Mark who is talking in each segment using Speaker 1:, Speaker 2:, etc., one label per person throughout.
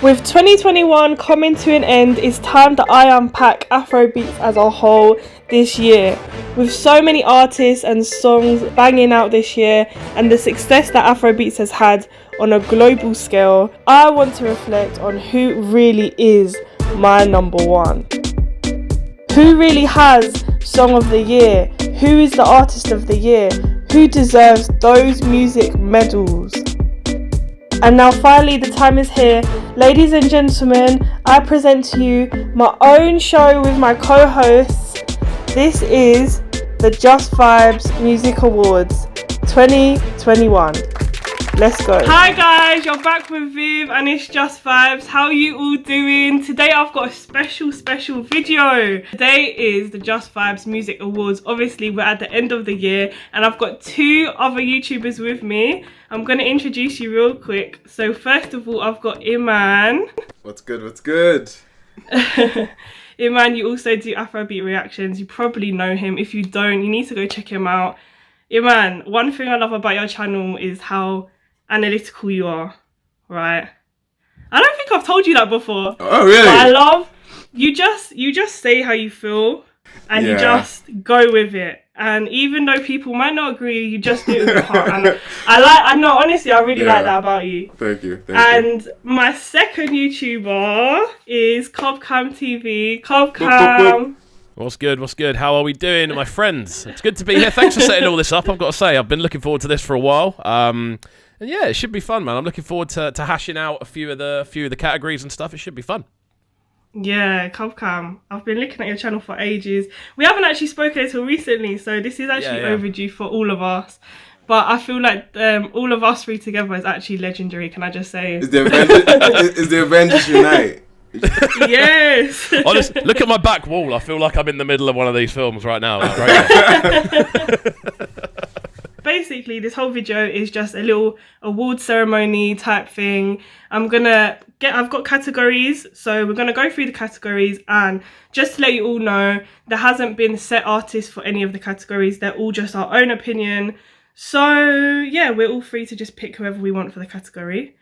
Speaker 1: With 2021 coming to an end, it's time that I unpack Afrobeats as a whole this year. With so many artists and songs banging out this year and the success that Afrobeats has had on a global scale, I want to reflect on who really is my number one. Who really has Song of the Year? Who is the Artist of the Year? Who deserves those music medals? And now finally the time is here. Ladies and gentlemen, I present to you my own show with my co-hosts. This is the Just Vibes Music Awards 2021. Let's go. Hi guys, you're back with Viv and it's Just Vibes. How are you all doing? Today I've got a special video. Today is the Just Vibes Music Awards. Obviously we're at the end of the year and I've got two other YouTubers with me. I'm going to introduce you real quick. So first of all, I've got Iman.
Speaker 2: What's good?
Speaker 1: Iman, you also do Afrobeat reactions. You probably know him. If you don't, you need to go check him out. Iman, one thing I love about your channel is how analytical you are, right? I don't think I've told you that before.
Speaker 2: Oh, really?
Speaker 1: But I love, you just say how you feel and you just go with it. And even though people might not agree, you just do it with your heart. And honestly, I really like that about you.
Speaker 2: Thank you.
Speaker 1: And my second YouTuber is Cobcam TV. Cobcam.
Speaker 3: What's good? How are we doing, my friends? It's good to be here. Thanks for setting all this up. I've got to say, I've been looking forward to this for a while. And yeah, it should be fun, man. I'm looking forward to hashing out a few of the categories and stuff. It should be fun.
Speaker 1: Yeah, Cobcam. I've been looking at your channel for ages. We haven't actually spoken until recently, so this is actually overdue for all of us. But I feel like all of us three together is actually legendary, can I just say?
Speaker 2: Is the Avengers unite?
Speaker 1: Yes.
Speaker 3: Honestly, look at my back wall. I feel like I'm in the middle of one of these films right now. It's great.
Speaker 1: Basically, this whole video is just a little award ceremony type thing. I've got categories, so we're gonna go through the categories, and just to let you all know, there hasn't been set artists for any of the categories. They're all just our own opinion. So yeah, we're all free to just pick whoever we want for the category,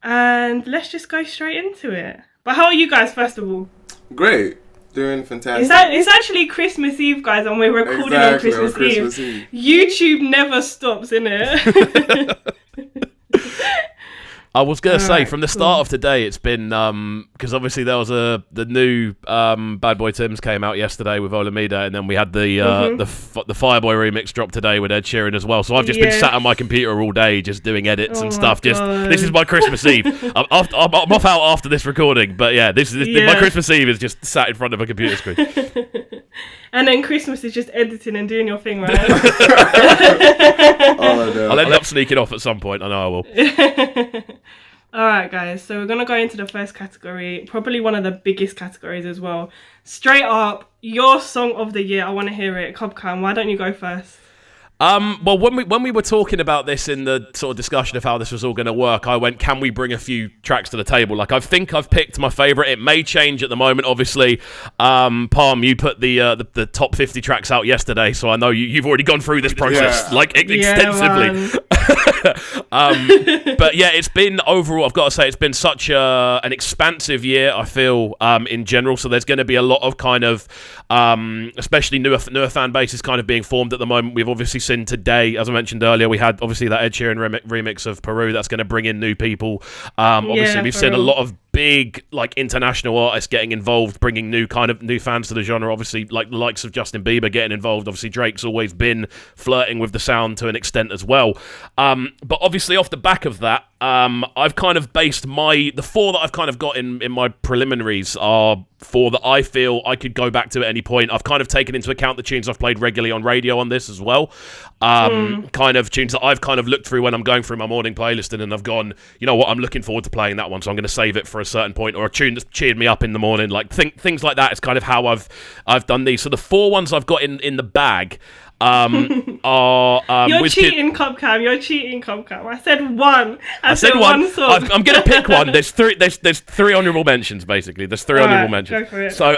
Speaker 1: and let's just go straight into it. But how are you guys, first of all?
Speaker 2: Great. Doing fantastic.
Speaker 1: It's actually Christmas Eve, guys, and we're recording on Christmas Eve. YouTube never stops, innit?
Speaker 3: I was going to say, from the start of today, it's been, because obviously there was the new Bad Boy Tim's came out yesterday with Olamide, and then we had the Fireboy remix drop today with Ed Sheeran as well. So I've just been sat on my computer all day just doing edits and stuff. This is my Christmas Eve. I'm off out after this recording, but yeah, my Christmas Eve is just sat in front of a computer screen.
Speaker 1: And then Christmas is just editing and doing your thing, right?
Speaker 2: Oh, no.
Speaker 3: I'll end up sneaking off at some point. I know I will.
Speaker 1: Alright guys, so we're going to go into the first category, probably one of the biggest categories as well. Straight up, your song of the year. I want to hear it. Cobcam, why don't you go first?
Speaker 3: Well, when we were talking about this in the sort of discussion of how this was all going to work, I went, can we bring a few tracks to the table? Like, I think I've picked my favourite. It may change at the moment, obviously. Palm, you put the top 50 tracks out yesterday, so I know you've already gone through this process extensively. But yeah, it's been overall, I've got to say, it's been such an expansive year, I feel, in general. So there's going to be a lot of kind of, especially newer fan bases kind of being formed at the moment. We've obviously seen today, as I mentioned earlier, we had obviously that Ed Sheeran remix of Peru. That's going to bring in new people. Obviously, we've seen a lot of big like international artists getting involved, bringing new fans to the genre. Obviously, like the likes of Justin Bieber getting involved. Obviously, Drake's always been flirting with the sound to an extent as well. But obviously, off the back of that, I've kind of based the four that I've kind of got in my preliminaries are four that I feel I could go back to at any point. I've kind of taken into account the tunes I've played regularly on radio on this as well. Kind of tunes that I've kind of looked through when I'm going through my morning playlist and I've gone, you know what, I'm looking forward to playing that one, so I'm going to save it for a certain point, or a tune that's cheered me up in the morning. Like things like that is kind of how I've done these. So the four ones I've got in the bag are
Speaker 1: you're cheating, Cobcam. You're cheating, Cobcam. I said one. I said one song.
Speaker 3: I'm going to pick one. There's three honourable mentions, basically. There's three honourable mentions.
Speaker 1: Go for it.
Speaker 3: So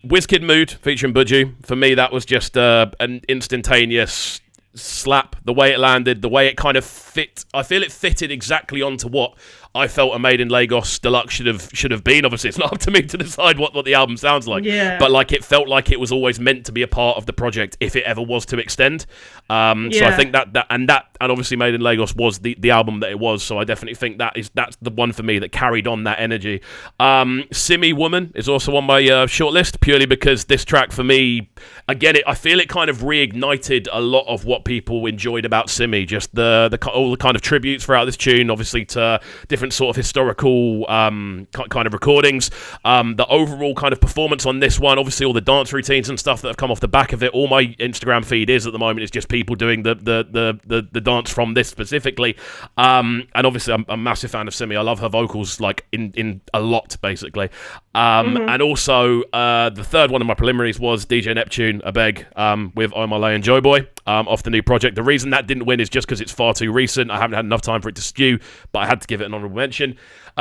Speaker 3: Wizkid Mood featuring Buju. For me, that was just an instantaneous slap. The way it landed, the way it kind of fit. I feel it fitted exactly onto what I felt a Made in Lagos deluxe should have been. Obviously, it's not up to me to decide what the album sounds like.
Speaker 1: Yeah.
Speaker 3: But like, it felt like it was always meant to be a part of the project if it ever was to extend. So I think that and obviously Made in Lagos was the album that it was. So I definitely think that's the one for me that carried on that energy. Simi Woman is also on my shortlist, purely because this track for me, again, I feel it kind of reignited a lot of what people enjoyed about Simi. Just all the kind of tributes throughout this tune, obviously to different sort of historical kind of recordings. The overall kind of performance on this one, obviously all the dance routines and stuff that have come off the back of it. All my Instagram feed is at the moment is just people doing the dance from this specifically. And obviously I'm a massive fan of Simi. I love her vocals like in a lot basically. And also the third one of my preliminaries was DJ Neptune, I Beg, with Oh My Lay and Joy Boy off the new project. The reason that didn't win is just because it's far too recent. I haven't had enough time for it to stew, but I had to give it an honourable mention.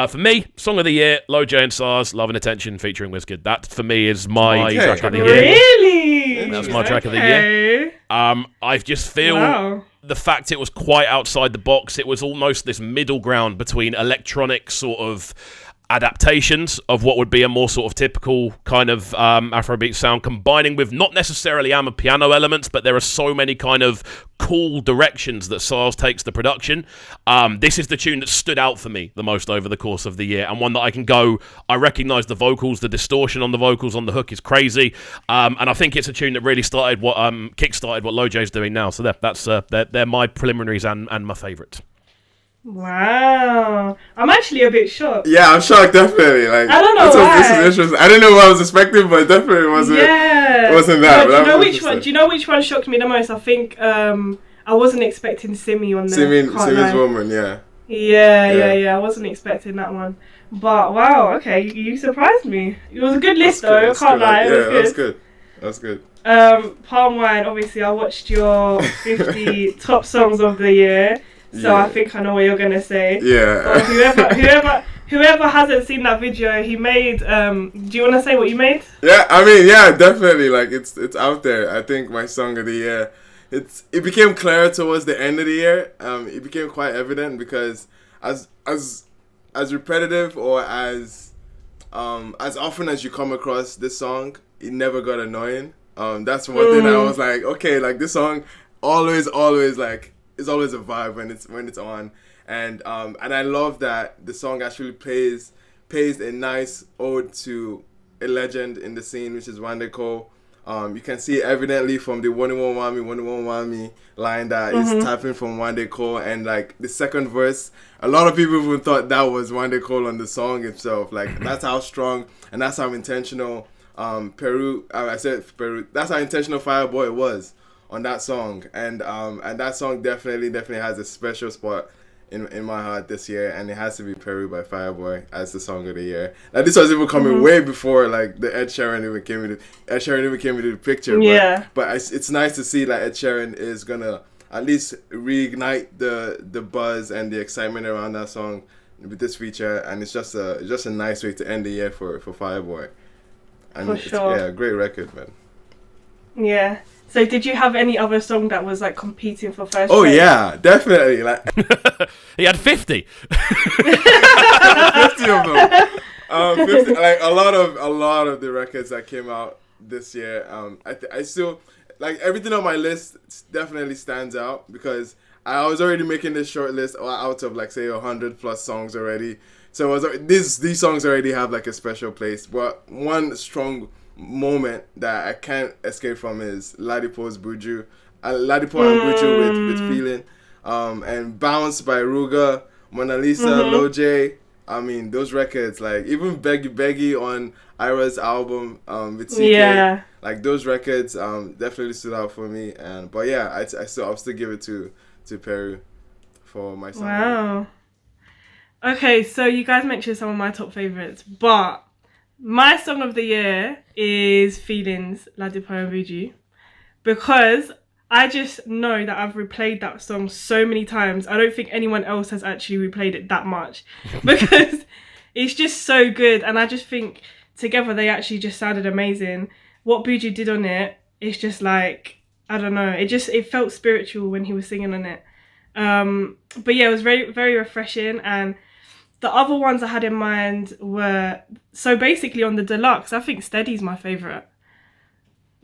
Speaker 3: For me, Song of the Year, Lil J and SARS, Love and Attention featuring Wizkid. That for me is my track of the year.
Speaker 1: Really?
Speaker 3: That's my track of the year. I just feel the fact it was quite outside the box. It was almost this middle ground between electronic sort of adaptations of what would be a more sort of typical kind of Afrobeat sound, combining with not necessarily piano elements, but there are so many kind of cool directions that SARS takes the production. This is the tune that stood out for me the most over the course of the year, and one that I recognise the vocals, the distortion on the vocals on the hook is crazy, and I think it's a tune that really started kick-started what Lil J's doing now. So they're my preliminaries and my favourites.
Speaker 1: Wow, I'm actually a bit shocked.
Speaker 2: Yeah, I'm shocked, definitely. Like,
Speaker 1: I don't know why.
Speaker 2: This is interesting. I didn't know what I was expecting, but it definitely wasn't. Yeah, it wasn't that.
Speaker 1: But do you know which one shocked me the most? I think I wasn't expecting Simi on there.
Speaker 2: Simi's Woman, yeah.
Speaker 1: Yeah. I wasn't expecting that one, but wow, okay, you surprised me. It was a good list though. I can't lie.
Speaker 2: That's good.
Speaker 1: Palm Wine. Obviously, I watched your 50 top songs of the year. So I think I know what you're gonna say.
Speaker 2: Yeah.
Speaker 1: Whoever hasn't seen that video, he made. Do you want to say what you made?
Speaker 2: Yeah, I mean, yeah, definitely. Like it's out there. I think my song of the year. It became clear towards the end of the year. It became quite evident because as repetitive or as often as you come across this song, it never got annoying. That's one thing that I was like, okay, like this song always like. It's always a vibe when it's on, and I love that the song actually pays a nice ode to a legend in the scene, which is Wande Cole. You can see evidently from the "One Wami" line that is tapping from Wande Cole, and like the second verse, a lot of people even thought that was Wande Cole on the song itself. Like that's how strong and that's how intentional That's how intentional Fireboy was on that song, and that song definitely has a special spot in my heart this year, and it has to be Peru by Fireboy as the song of the year. Now this was even coming way before like the Ed Sheeran even came into the picture.
Speaker 1: Yeah.
Speaker 2: But it's nice to see that Ed Sheeran is gonna at least reignite the buzz and the excitement around that song with this feature, and it's just a nice way to end the year for Fireboy. And
Speaker 1: for sure.
Speaker 2: Yeah, great record, man.
Speaker 1: Yeah. So did you have any other song that was like competing for first?
Speaker 2: Oh place? Yeah, definitely. Like
Speaker 3: he had 50.
Speaker 2: 50 of them. 50, like a lot of the records that came out this year. I still like everything on my list definitely stands out because I was already making this short list out of like say 100 plus songs already. So these songs already have like a special place. But one strong moment that I can't escape from is Ladipo's Buju. Ladipo and Buju with Feeling. And Bounce by Ruga, Mona Lisa, Lil J. I mean, those records, like even Beggy on Ira's album with CK.
Speaker 1: Yeah.
Speaker 2: Like those records definitely stood out for me. But yeah, I'll still give it to Peru for my song.
Speaker 1: Wow. Okay, so you guys mentioned some of my top favorites, but my song of the year is Feelings, Ladipo and Buju, because I just know that I've replayed that song so many times. I don't think anyone else has actually replayed it that much because it's just so good. And I just think together they actually just sounded amazing. What Buju did on it, it's just like, I don't know. It felt spiritual when he was singing on it. But yeah, it was very, very refreshing. And the other ones I had in mind were, so basically on the deluxe, I think Steady's my favourite.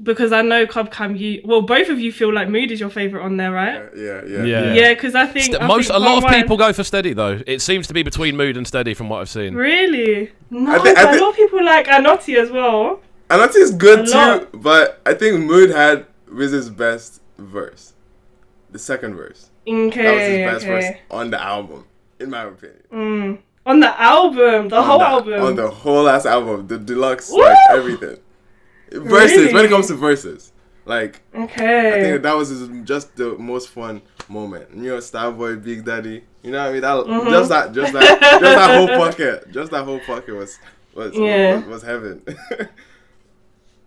Speaker 1: Because I know Club Cam, both of you feel like Mood is your favourite on there, right?
Speaker 3: Yeah.
Speaker 1: Because I think
Speaker 3: a lot of people go for Steady though. It seems to be between Mood and Steady from what I've seen.
Speaker 1: Really? No, a lot of people like Anotti as well.
Speaker 2: Anotti is good too, but I think Mood had Wiz's best verse. The second verse.
Speaker 1: Okay.
Speaker 2: That was his best verse on the album, in my opinion.
Speaker 1: On the album, the whole album.
Speaker 2: On the whole ass album, the deluxe, like everything. Verses,
Speaker 1: Really?
Speaker 2: when it comes to verses. Like,
Speaker 1: okay.
Speaker 2: I think that was just the most fun moment. You know, Starboy, Big Daddy. You know what I mean? Just that whole pocket was heaven.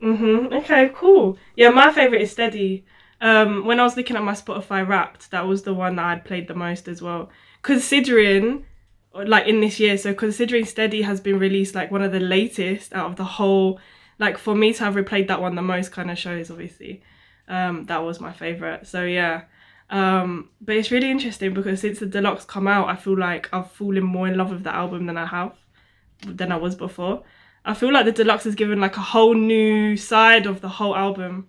Speaker 1: Okay, cool. Yeah, my favourite is Steady. When I was looking at my Spotify Wrapped, that was the one that I'd played the most as well. Considering, like in this year, so considering Steady has been released like one of the latest out of the whole, like for me to have replayed that one the most kind of shows, obviously. That was my favourite. So yeah. But it's really interesting because since the deluxe come out, I feel like I've fallen more in love with the album than I was before. I feel like the deluxe has given like a whole new side of the whole album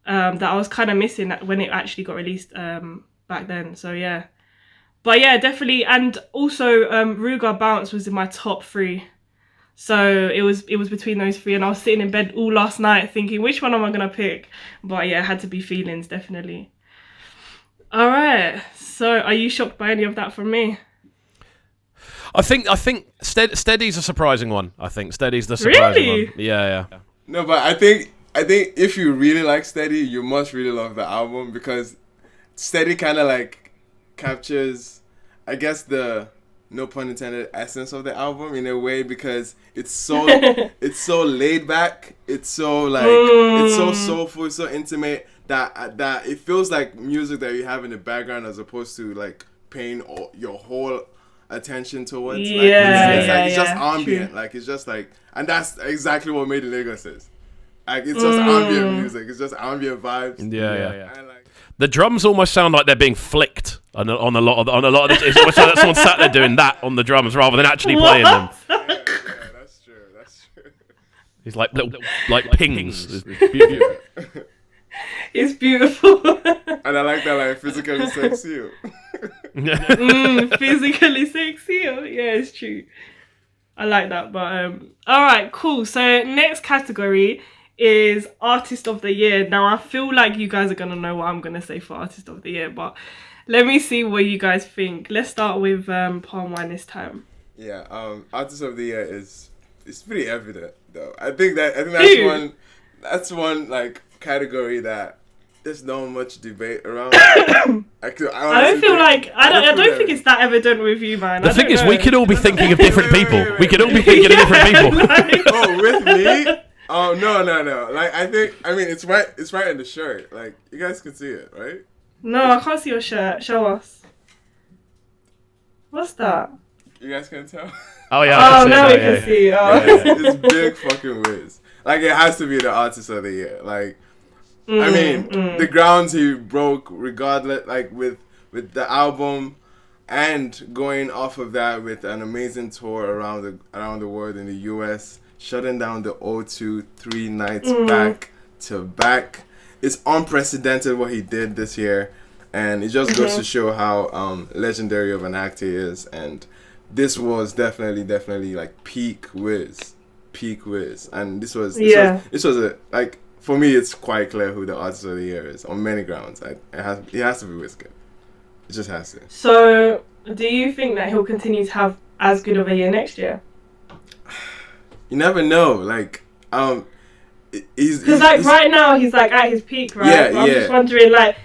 Speaker 1: that I was kind of missing when it actually got released back then. So yeah. But yeah, definitely. And also Ruga Bounce was in my top 3. So it was between those 3, and I was sitting in bed all last night thinking, which one am I going to pick? But yeah, it had to be Feelings, definitely. All right. So are you shocked by any of that from me?
Speaker 3: I think Steady's a surprising one. I think Steady's the surprising
Speaker 1: Really?
Speaker 3: one. Yeah.
Speaker 2: No, but I think if you really like Steady, you must really love the album, because Steady kind of like captures, I guess, the, no pun intended, essence of the album in a way, because it's so laid back, it's so like it's so soulful, it's so intimate that it feels like music that you have in the background as opposed to like paying your whole attention towards. It's just ambient. True. Like it's just like, and that's exactly what Made in Lagos is. Like it's just ambient music. It's just ambient vibes.
Speaker 3: Yeah. And like, the drums almost sound like they're being flicked on a lot of it's almost like someone sat there doing that on the drums rather than actually playing them.
Speaker 2: Yeah, that's true.
Speaker 3: It's like little like pings. It's beautiful.
Speaker 1: It's beautiful.
Speaker 2: And I like that, like, physically sexy.
Speaker 1: Physically sexy. Yeah, it's true. I like that. But all right, cool. So next category is Artist of the Year. Now I feel like you guys are gonna know what I'm gonna say for Artist of the Year, but let me see what you guys think. Let's start with Palm Wine this time.
Speaker 2: Yeah, Artist of the Year it's pretty evident though. I think that's one like category that there's not much debate around. I don't
Speaker 1: think it's that evident with you, man.
Speaker 3: The thing is, we could all be thinking of different people. We could all be thinking of different people.
Speaker 2: Oh, with me? Oh, no. Like, I mean, it's right in the shirt. Like, you guys can see it, right?
Speaker 1: No, I can't see your shirt. Show us. What's that?
Speaker 2: You guys can tell?
Speaker 3: Oh, yeah.
Speaker 1: Now we can see.
Speaker 2: It's big fucking whiz. Like, it has to be the Artist of the Year. Like, I mean, the grounds he broke, regardless, like, with the album, and going off of that with an amazing tour around the world in the US, shutting down the O2 3 nights back to back. It's unprecedented what he did this year, and it just goes to show how legendary of an actor he is. And this was definitely like peak whiz, and this was a, like, for me, it's quite clear who the Artist of the Year is on many grounds. It has to be Wizkid. It just has to.
Speaker 1: So, do you think that he'll continue to have as good of a year next year?
Speaker 2: You never know. Like, he's
Speaker 1: right now he's like at his peak, right?
Speaker 2: Yeah,
Speaker 1: I'm just wondering, like,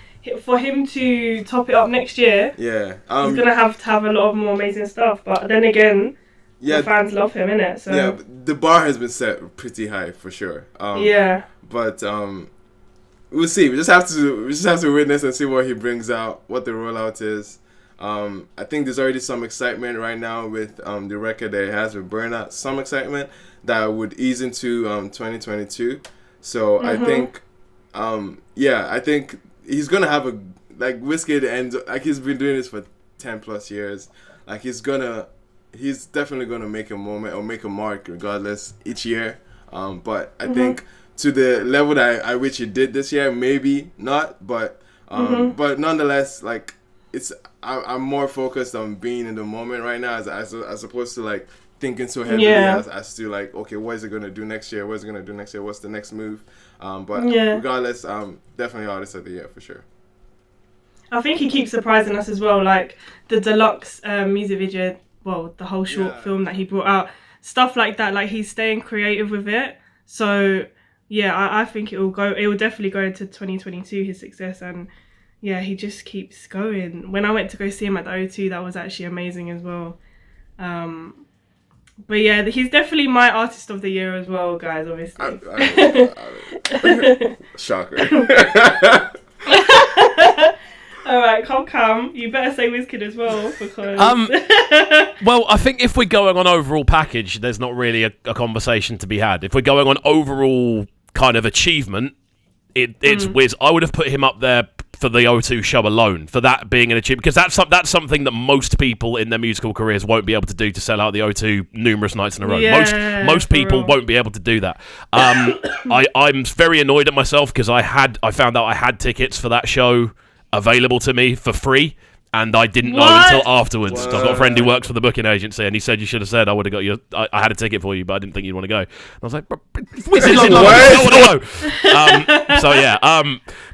Speaker 1: for him to top it up next year,
Speaker 2: he's
Speaker 1: gonna have to have a lot of more amazing stuff. But then again, the fans love him, innit? So
Speaker 2: yeah, the bar has been set pretty high for sure. But we'll see. We just have to witness and see what he brings out, what the rollout is. I think there's already some excitement right now with the record that he has with Burnout. Some excitement that would ease into 2022. So I think, I think he's gonna have Wizkid, and like he's been doing this for 10 plus years. Like he's gonna he's definitely going to make a moment or make a mark regardless each year. But I think to the level that I wish he did this year, maybe not. But nonetheless, like I'm more focused on being in the moment right now as opposed to like thinking so heavily as to like, okay, what is it gonna do next year? What is it gonna do next year? What's the next move? But regardless, definitely artist of the year for sure.
Speaker 1: I think he keeps surprising us as well, like the deluxe music video, well, the whole short film that he brought out, stuff like that. Like he's staying creative with it. So yeah, I think it will definitely go into 2022, his success, and yeah, he just keeps going. When I went to go see him at the O2, that was actually amazing as well. But yeah, he's definitely my artist of the year as well, guys, obviously.
Speaker 2: Shocker.
Speaker 1: Alright, Cam, you better say Wizkid as well, because...
Speaker 3: well, I think if we're going on overall package, there's not really a conversation to be had. If we're going on overall kind of achievement, it's Wiz. I would have put him up there for the O2 show alone, for that being an achievement, because that's something that most people in their musical careers won't be able to do, to sell out the O2 numerous nights in a row.
Speaker 1: Yeah,
Speaker 3: most people won't be able to do that. I'm very annoyed at myself because I found out I had tickets for that show available to me for free, and I didn't know until afterwards. I've got a friend who works for the booking agency, and he said, you should have said I would have got you. I had a ticket for you, but I didn't think you'd want to go. And I was like, Wiz is in London. I don't know. So yeah,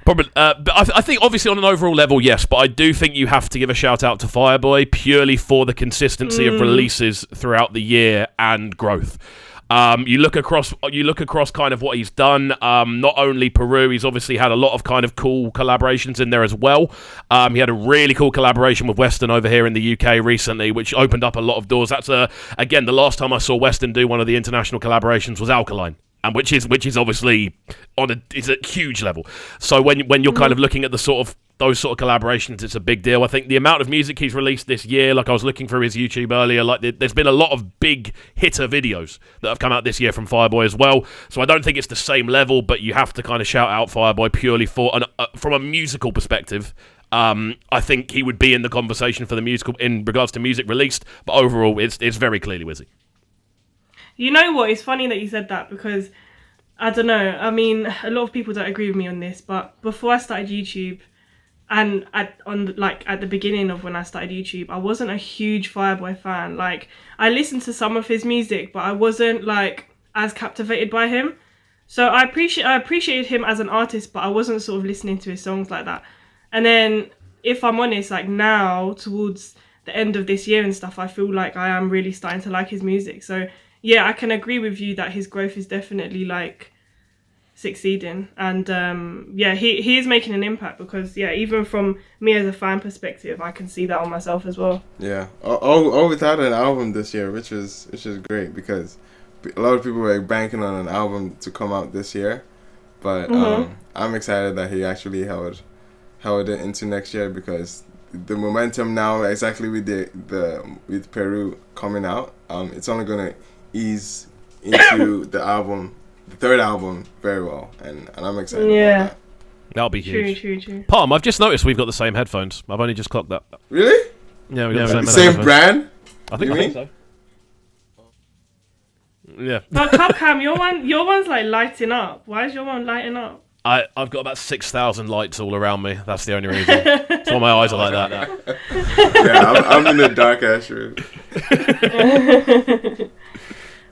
Speaker 3: probably. But I think obviously on an overall level, yes, but I do think you have to give a shout out to Fireboy purely for the consistency of releases throughout the year and growth. You look across kind of what he's done. Not only Peru, he's obviously had a lot of kind of cool collaborations in there as well. He had a really cool collaboration with Weston over here in the UK recently, which opened up a lot of doors. That's again, the last time I saw Weston do one of the international collaborations was Alkaline. And which is obviously is a huge level. So when you're kind of looking at those sort of collaborations, it's a big deal. I think the amount of music he's released this year, like I was looking through his YouTube earlier, like there's been a lot of big hitter videos that have come out this year from Fireboy as well. So I don't think it's the same level, but you have to kind of shout out Fireboy purely from a musical perspective. I think he would be in the conversation for the musical in regards to music released, but overall, it's very clearly Wizzy.
Speaker 1: You know what? It's funny that you said that, because I don't know. I mean, a lot of people don't agree with me on this, but before I started YouTube, and at the beginning of when I started YouTube, I wasn't a huge Fireboy fan. Like, I listened to some of his music, but I wasn't like as captivated by him. So I appreciated him as an artist, but I wasn't sort of listening to his songs like that. And then, if I'm honest, like now towards the end of this year and stuff, I feel like I am really starting to like his music. So yeah, I can agree with you that his growth is definitely like succeeding, and yeah, he is making an impact, because yeah, even from me as a fan perspective, I can see that on myself as well.
Speaker 2: Yeah, all without an album this year, which is great, because a lot of people were banking on an album to come out this year, but I'm excited that he actually held it into next year, because the momentum now, exactly with with Peru coming out, it's only gonna ease into the third album very well, and I'm excited about that.
Speaker 3: That'll be huge.
Speaker 1: True.
Speaker 3: Palm, I've just noticed we've got the same headphones. I've only just clocked that.
Speaker 2: Really?
Speaker 3: Yeah, we got the
Speaker 2: same brand?
Speaker 3: I think so. Yeah.
Speaker 1: But Cam, your one's like lighting up. Why is your one lighting up?
Speaker 3: I've got about 6,000 lights all around me. That's the only reason. That's why my eyes are like that.
Speaker 2: Yeah, I'm in the dark ass room.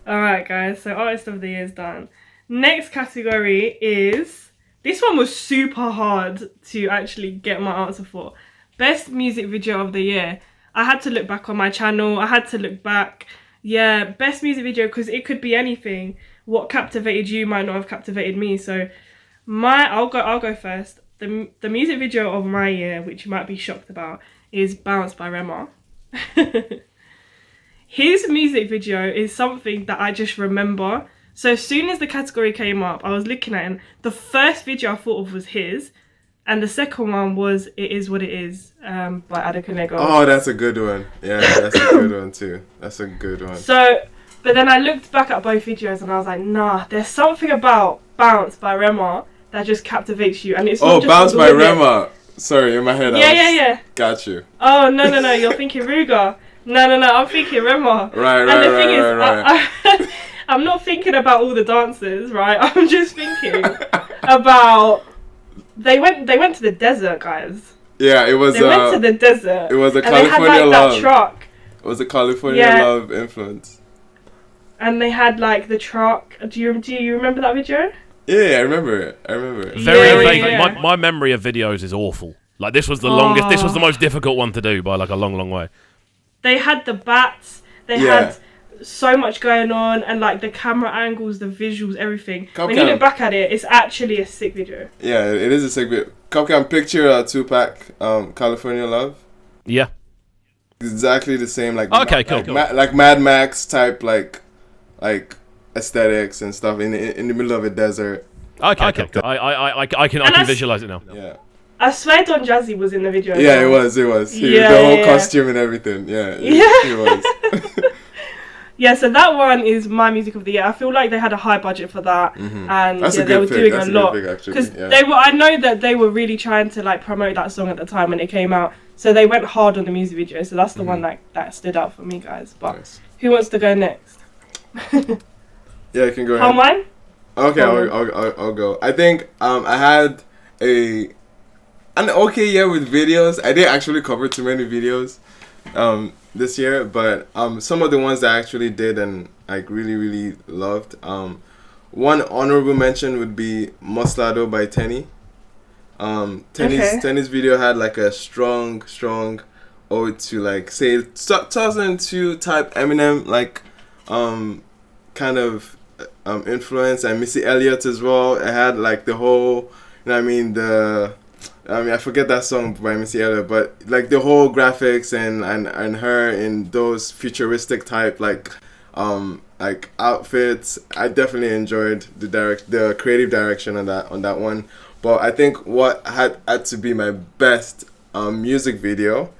Speaker 1: Alright guys, so Artist of the Year is done. Next category is... This one was super hard to actually get my answer for. Best Music Video of the Year. I had to look back on my channel. I had to look back. Yeah, best music video, because it could be anything. What captivated you might not have captivated me. So I'll go first. The music video of my year, which you might be shocked about, is Bounce by Rema. His music video is something that I just remember. So as soon as the category came up, I was looking at it, and the first video I thought of was his, and the second one was It Is What It Is by Adekunle.
Speaker 2: Oh, that's a good one. Yeah, that's a good one too. That's a good one.
Speaker 1: So, but then I looked back at both videos and I was like, nah, there's something about Bounce by Rema that just captivates you. And it's not just
Speaker 2: Bounce by Rema. Sorry, in my head.
Speaker 1: Yeah.
Speaker 2: Got you.
Speaker 1: Oh, no, you're thinking Ruger. No, I'm thinking Rema.
Speaker 2: Right.
Speaker 1: And the thing is, I'm not thinking about all the dancers, right? I'm just thinking about they went to the desert, guys.
Speaker 2: Yeah, it was.
Speaker 1: They went to the desert.
Speaker 2: It was a
Speaker 1: and
Speaker 2: California
Speaker 1: they had, like,
Speaker 2: love.
Speaker 1: that truck.
Speaker 2: It was a California love influence.
Speaker 1: And they had like the truck. Do you remember that video?
Speaker 2: Yeah, I remember it.
Speaker 3: Very vaguely.
Speaker 1: Yeah.
Speaker 3: My memory of videos is awful. Like, this was the longest. This was the most difficult one to do by like a long way.
Speaker 1: They had the bats. They had so much going on, and like the camera angles, the visuals, everything. When you look back at it, it's actually a sick video.
Speaker 2: Yeah, it is a sick video. Cupcam, picture Tupac, California Love.
Speaker 3: Yeah.
Speaker 2: Exactly the same, like
Speaker 3: cool.
Speaker 2: Like Mad Max type, like aesthetics and stuff in the middle of a desert.
Speaker 3: Okay. I can visualize it now.
Speaker 2: Yeah.
Speaker 1: I swear Don Jazzy was in the video.
Speaker 2: Yeah, it was. The whole costume and everything. Yeah. It was.
Speaker 1: Yeah, so that one is my music of the year. I feel like they had a high budget for that, and they were doing a lot because they were. I know that they were really trying to like promote that song at the time when it came out, so they went hard on the music video. So that's the one that stood out for me, guys. But who wants to go next?
Speaker 2: Yeah, you can go ahead.
Speaker 1: How mine?
Speaker 2: Okay, I'll go. I think I had an okay year with videos. I didn't actually cover too many videos this year, but some of the ones that I actually did and like really loved. One honorable mention would be Mostardo by Tenny. Tenny's video had like a strong ode to like say 2002 type Eminem like kind of influence, and Missy Elliott as well. It had like the whole, you know what I mean, I forget that song by Missy Elliott, but like the whole graphics and her in those futuristic type like outfits. I definitely enjoyed the creative direction on that one. But I think what had to be my best music video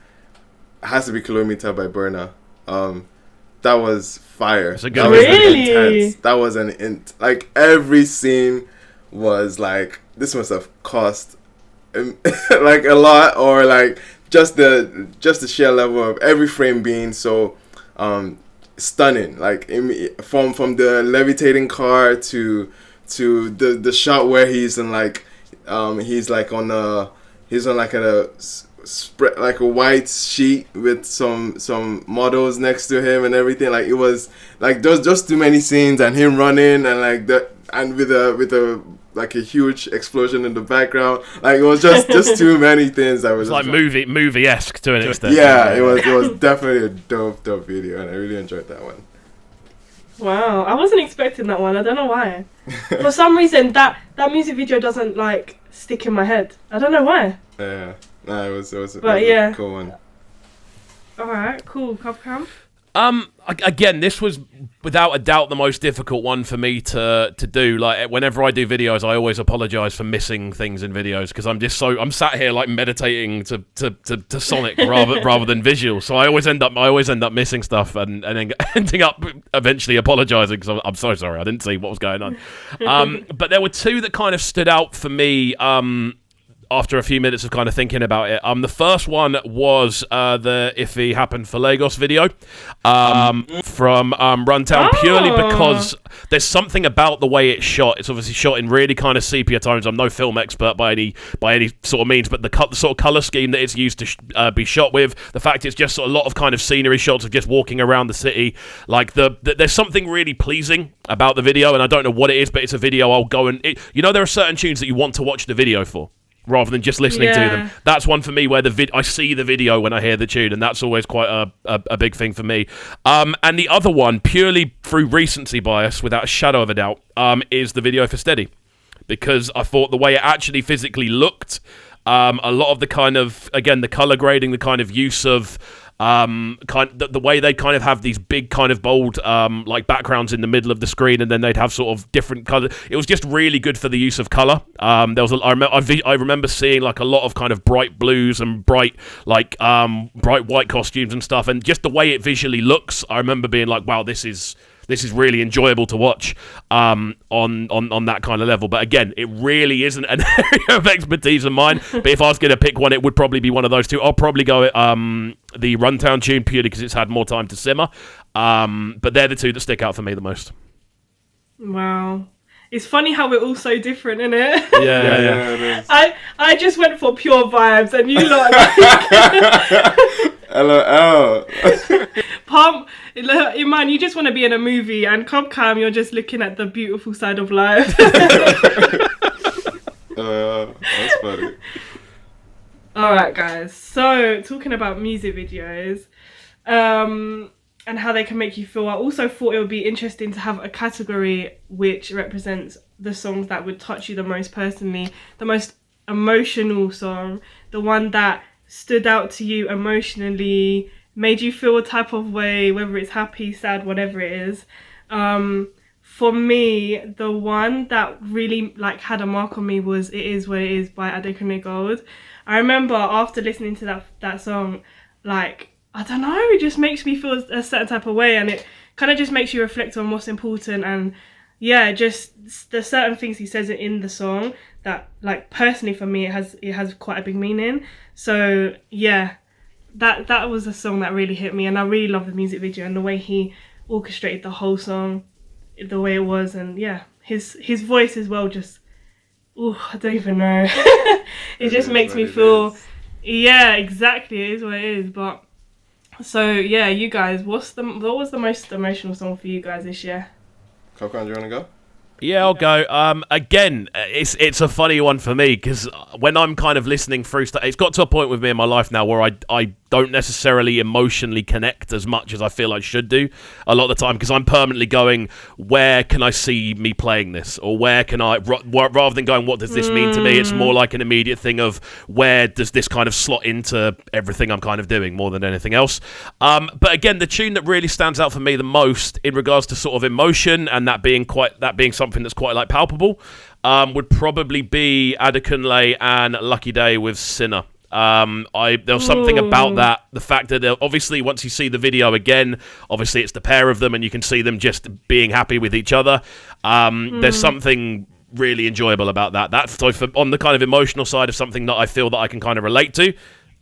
Speaker 2: has to be Kilometer by Burna. That was fire.
Speaker 3: It's a good
Speaker 1: Really?
Speaker 2: That was like every scene was like, this must have cost like a lot, or like just the sheer level of every frame being so stunning. Like from the levitating car to the shot where he's in like he's on like a spread like a white sheet with some models next to him and everything. Like it was like there's just too many scenes, and him running and like that, and with a like a huge explosion in the background. Like it was just too many things. That was
Speaker 3: like movie-esque to an extent.
Speaker 2: Yeah, it was definitely a dope video, and I really enjoyed that one.
Speaker 1: Wow, I wasn't expecting that one. I don't know why. For some reason, that music video doesn't like stick in my head. I don't know why.
Speaker 2: Yeah, no, it was
Speaker 1: a
Speaker 2: cool one.
Speaker 1: All right, cool. Cam.
Speaker 3: Again, this was without a doubt the most difficult one for me to do. Like whenever I do videos, I always apologize for missing things in videos because I'm sat here like meditating to sonic rather than visual. So I always end up missing stuff and then ending up eventually apologizing because I'm so sorry, I didn't see what was going on. But there were two that kind of stood out for me. After a few minutes of kind of thinking about it, the first one was the If It Happened for Lagos video from Runtown, purely because there's something about the way it's shot. It's obviously shot in really kind of sepia tones. I'm no film expert by any sort of means, but the sort of color scheme that it's used to be shot with, the fact it's just sort of a lot of kind of scenery shots of just walking around the city, like there's something really pleasing about the video, and I don't know what it is, but it's a video I'll go and there are certain tunes that you want to watch the video for, rather than just listening to them. That's one for me where I see the video when I hear the tune, and that's always quite a big thing for me. And the other one, purely through recency bias, without a shadow of a doubt, is the video for Steady. Because I thought the way it actually physically looked, a lot of the kind of, again, the colour grading, the kind of use of the way they kind of have these big kind of bold like backgrounds in the middle of the screen, and then they'd have sort of different colours. It was just really good for the use of colour. I remember seeing like a lot of kind of bright blues and bright white costumes and stuff, and just the way it visually looks, I remember being like, wow, this is this is really enjoyable to watch on that kind of level. But again, it really isn't an area of expertise of mine. But if I was going to pick one, it would probably be one of those two. I'll probably go the Runtown tune purely because it's had more time to simmer. But they're the two that stick out for me the most.
Speaker 1: Wow. It's funny how we're all so different, isn't it?
Speaker 3: Yeah,
Speaker 2: it is.
Speaker 1: I just went for pure vibes, and you lot
Speaker 2: LOL.
Speaker 1: Palm, Iman, you just want to be in a movie, and Cam, you're just looking at the beautiful side of life.
Speaker 2: That's funny.
Speaker 1: Alright, guys. So, talking about music videos, and how they can make you feel, I also thought it would be interesting to have a category which represents the songs that would touch you the most personally, the most emotional song, the one that stood out to you emotionally, made you feel a type of way, whether it's happy, sad, whatever it is. For me, the one that really had a mark on me was It Is What It Is by Adekunle Gold. I remember after listening to that song, I don't know, it just makes me feel a certain type of way, and it kind of just makes you reflect on what's important, and just the certain things he says in the song that, personally for me, it has quite a big meaning. So that was a song that really hit me, and I really love the music video and the way he orchestrated the whole song, the way it was, and his voice as well. Just I don't even know. It just makes me feel. Yeah, exactly. It is what it is, but. So you guys, what was the most emotional song for you guys this year?
Speaker 2: Popcorn, do you want to go?
Speaker 3: Yeah, I'll go. Again, it's a funny one for me because when I'm kind of listening through stuff, it's got to a point with me in my life now where I don't necessarily emotionally connect as much as I feel I should do a lot of the time, because I'm permanently going, where can I see me playing this, or where can I, rather than going, what does this mean to me, it's more like an immediate thing of where does this kind of slot into everything I'm kind of doing more than anything else. But again, the tune that really stands out for me the most in regards to sort of emotion and that being something that's quite palpable would probably be Adekunle and Lucky Day with Sinner. There was something about that, the fact that obviously once you see the video again, obviously it's the pair of them and you can see them just being happy with each other. There's something really enjoyable about that. That's on the kind of emotional side of something that I feel that I can kind of relate to.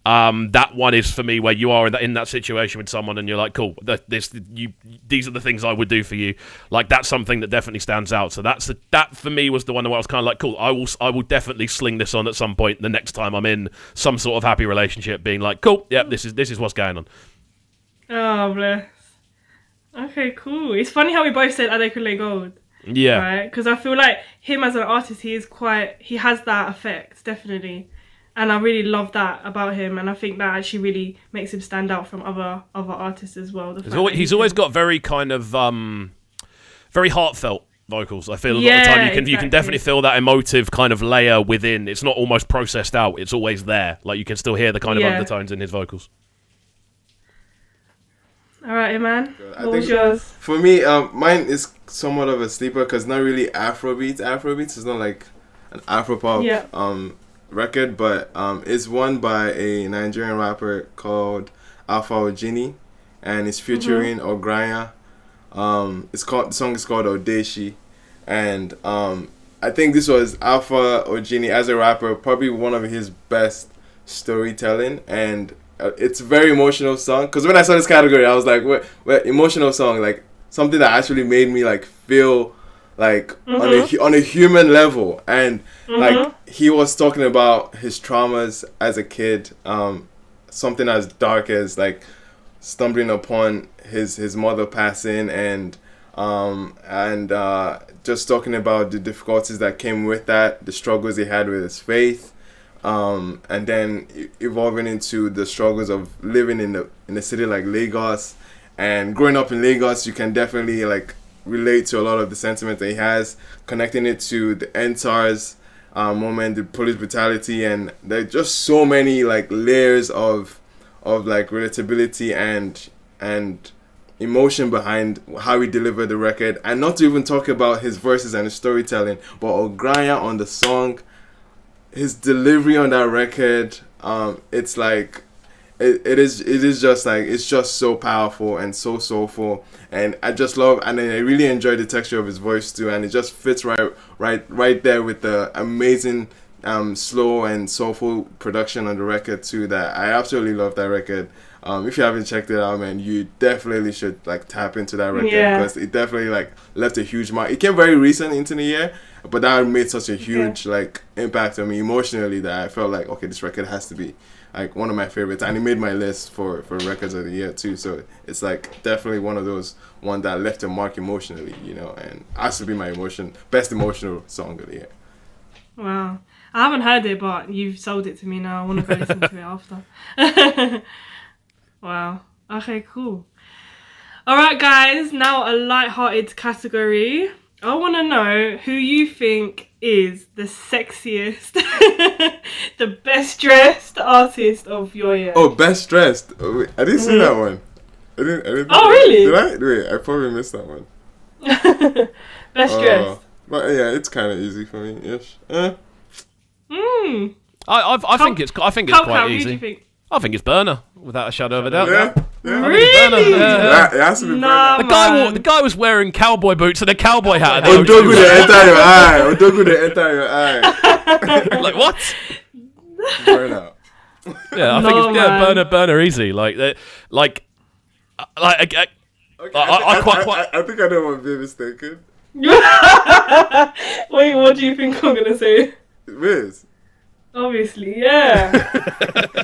Speaker 3: That one is for me where you are in that situation with someone and you're like, cool, these are the things I would do for you. That's something that definitely stands out. So that for me was the one where I was kind of like, cool, I will definitely sling this on at some point the next time I'm in some sort of happy relationship, being like, cool, yeah, this is what's going on.
Speaker 1: Oh, bless. Okay, cool. It's funny how we both said Adekunle Gold.
Speaker 3: Yeah.
Speaker 1: Right? Because I feel like him as an artist, he has that effect, definitely. And I really love that about him, and I think that actually really makes him stand out from other artists as well.
Speaker 3: He's always got very kind of very heartfelt vocals. I feel a lot of the time you can definitely feel that emotive kind of layer within. It's not almost processed out. It's always there. You can still hear the kind of undertones in his vocals.
Speaker 1: All right, Iman. What was yours?
Speaker 2: For me, mine is somewhat of a sleeper because not really Afrobeats. Afrobeats is not like an Afropop record, but it's one by a Nigerian rapper called Alpha Ojini, and it's featuring Ogranya. The song is called Odeshi, and I think this was Alpha Ojini as a rapper, probably one of his best storytelling, and it's a very emotional song. Because when I saw this category, I was like, what emotional song, something that actually made me feel on a human level, and he was talking about his traumas as a kid, something as dark as stumbling upon his mother passing, and just talking about the difficulties that came with that, the struggles he had with his faith, and then evolving into the struggles of living in a city like Lagos. And growing up in Lagos, you can definitely relate to a lot of the sentiment that he has, connecting it to the NSARS moment, the police brutality, and there's just so many layers of relatability and emotion behind how he delivered the record. And not to even talk about his verses and his storytelling, but Ogranya on the song, his delivery on that record, it's it is just like, it's just so powerful and so soulful, and I just love, and I really enjoy the texture of his voice too, and it just fits right there with the amazing slow and soulful production on the record too. That I absolutely love that record. If you haven't checked it out, man, you definitely should like tap into that record, because it definitely like left a huge mark. It came very recent into the year, but that made such a huge like impact on me emotionally that I felt like, okay, this record has to be like one of my favorites, and it made my list for records of the year too. So it's like definitely one of those one that left a mark emotionally, you know, and has to be my best emotional song of the year.
Speaker 1: Wow. I haven't heard it, but you've sold it to me now. I want to go listen to it after. Wow. Okay, cool. All right, guys. Now a light-hearted category. I want to know who you think is the sexiest, the best dressed artist of your year.
Speaker 2: Oh, best dressed. Oh, wait, I didn't see that one. I didn't.
Speaker 1: Oh, really?
Speaker 2: Did I? Wait, I probably missed that one.
Speaker 1: Best dressed.
Speaker 2: But yeah, it's kind of easy for me, ish.
Speaker 3: I think it's quite easy.
Speaker 1: Who do you think?
Speaker 3: I think it's Burner, without a shadow of a doubt.
Speaker 2: Yeah.
Speaker 1: Really?
Speaker 3: Yeah.
Speaker 2: It has to be
Speaker 1: Nah,
Speaker 2: Burner.
Speaker 3: The guy was wearing cowboy boots and a cowboy hat.
Speaker 2: Odogu the enter your eye. Odogu the enter your eye.
Speaker 3: Like what?
Speaker 2: Burner.
Speaker 3: Yeah, I think it's Burner easy.
Speaker 2: Okay,
Speaker 3: I
Speaker 2: think I know what Viv is thinking.
Speaker 1: Wait, what do you think I'm gonna say?
Speaker 2: Viz.
Speaker 1: Obviously, yeah.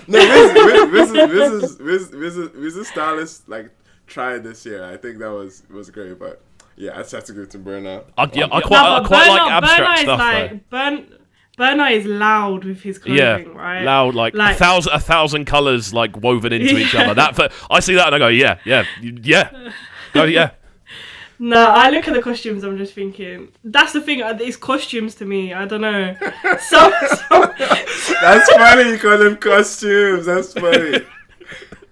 Speaker 2: No, Viz is stylist like tried this year. I think that was great, but yeah, I just have to go to Burner.
Speaker 3: I quite like abstract stuff though.
Speaker 1: Burner is loud with his clothing, right?
Speaker 3: Loud, like a thousand colours like woven into each other. I see that and I go, yeah. Go, yeah.
Speaker 1: No, I look at the costumes, I'm just thinking, that's the thing, it's costumes to me, I don't know. So
Speaker 2: That's funny, you call them costumes, that's funny.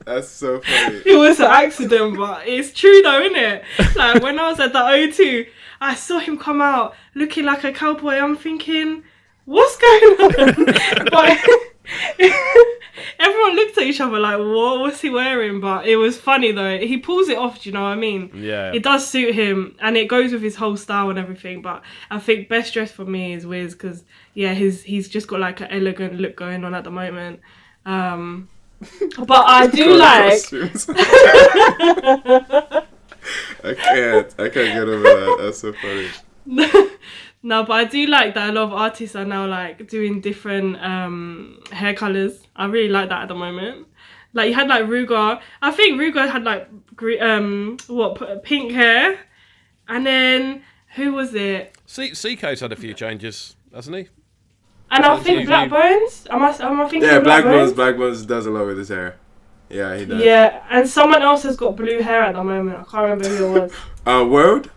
Speaker 2: That's so funny.
Speaker 1: It was an accident, but it's true though, isn't it? Like when I was at the O2, I saw him come out looking like a cowboy, I'm thinking, what's going on? But everyone looked at each other like, what was he wearing? But it was funny though. He pulls it off, do you know what I mean?
Speaker 3: Yeah.
Speaker 1: It does suit him and it goes with his whole style and everything. But I think best dressed for me is Wiz because, yeah, he's just got like an elegant look going on at the moment. But I do like...
Speaker 2: I can't get over that. That's so funny.
Speaker 1: No, but I do like that a lot of artists are now like doing different hair colours. I really like that at the moment. Like you had like Ruger. I think Ruger had like pink hair, and then who was it?
Speaker 3: CK's had a few changes, hasn't he?
Speaker 1: And I think Black Bones. Am I thinking?
Speaker 2: Yeah,
Speaker 1: Black Bones?
Speaker 2: Black Bones does a lot with his hair. Yeah, he does.
Speaker 1: Yeah, and someone else has got blue hair at the moment. I can't remember who it was.
Speaker 2: World.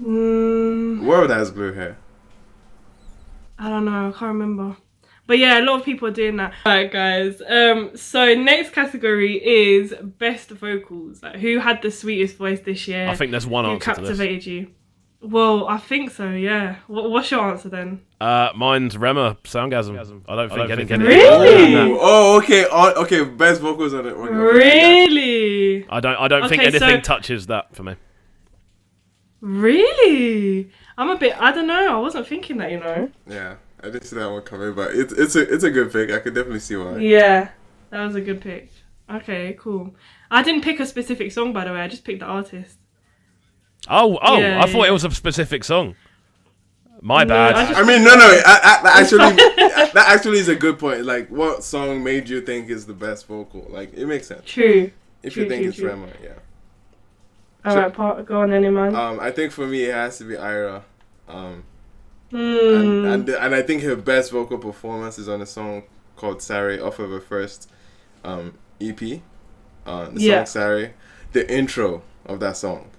Speaker 1: Mm,
Speaker 2: World has blue hair.
Speaker 1: I don't know. I can't remember. But yeah, a lot of people are doing that. Alright, guys. So next category is best vocals. Like, who had the sweetest voice this year?
Speaker 3: I think there's one answer to this.
Speaker 1: Who captivated you? Well, I think so. Yeah. What's your answer then?
Speaker 3: Mine's Rema Soundgasm. I don't think anything.
Speaker 1: Really?
Speaker 2: Oh, okay. Okay, best vocals on it. Okay,
Speaker 1: really?
Speaker 3: I don't think anything touches that for me.
Speaker 1: Really? I'm a bit. I don't know. I wasn't thinking that. You know.
Speaker 2: Yeah, I didn't see that one coming, but it's a good pick. I could definitely see why.
Speaker 1: Yeah, that was a good pick. Okay, cool. I didn't pick a specific song, by the way. I just picked the artist.
Speaker 3: Oh!
Speaker 1: Yeah,
Speaker 3: I thought it was a specific song. My bad.
Speaker 2: I mean, no. That actually is a good point. Like, what song made you think is the best vocal? Like, it makes sense.
Speaker 1: True.
Speaker 2: If you think it's Rema, yeah.
Speaker 1: Alright, go on, anyone.
Speaker 2: I think for me it has to be Ira. And I think her best vocal performance is on a song called Sari off of her first EP. The song Sari. The intro of that song.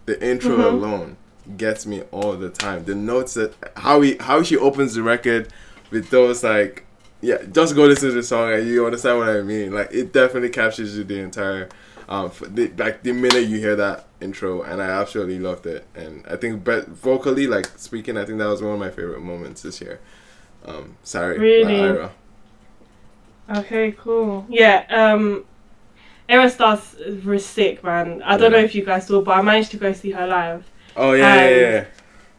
Speaker 2: The intro alone gets me all the time. The notes that how she opens the record with those like, yeah, just go listen to the song and you understand what I mean. Like, it definitely captures you the entire the minute you hear that intro, and I absolutely loved it. And I think vocally, like speaking, I think that was one of my favorite moments this year. Sorry,
Speaker 1: really?
Speaker 2: Ira.
Speaker 1: Okay, cool. Yeah, Aerostar's was sick, man. I don't know if you guys saw, but I managed to go see her live.
Speaker 2: Oh yeah,
Speaker 1: And
Speaker 2: yeah.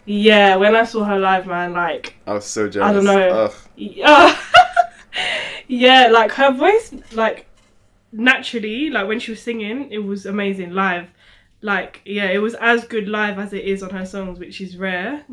Speaker 1: yeah, when I saw her live, man, like,
Speaker 2: I was so jealous.
Speaker 1: I don't know.
Speaker 2: Ugh.
Speaker 1: Yeah, like her voice, like naturally, like when she was singing, it was amazing live. Like, yeah, it was as good live as it is on her songs, which is rare,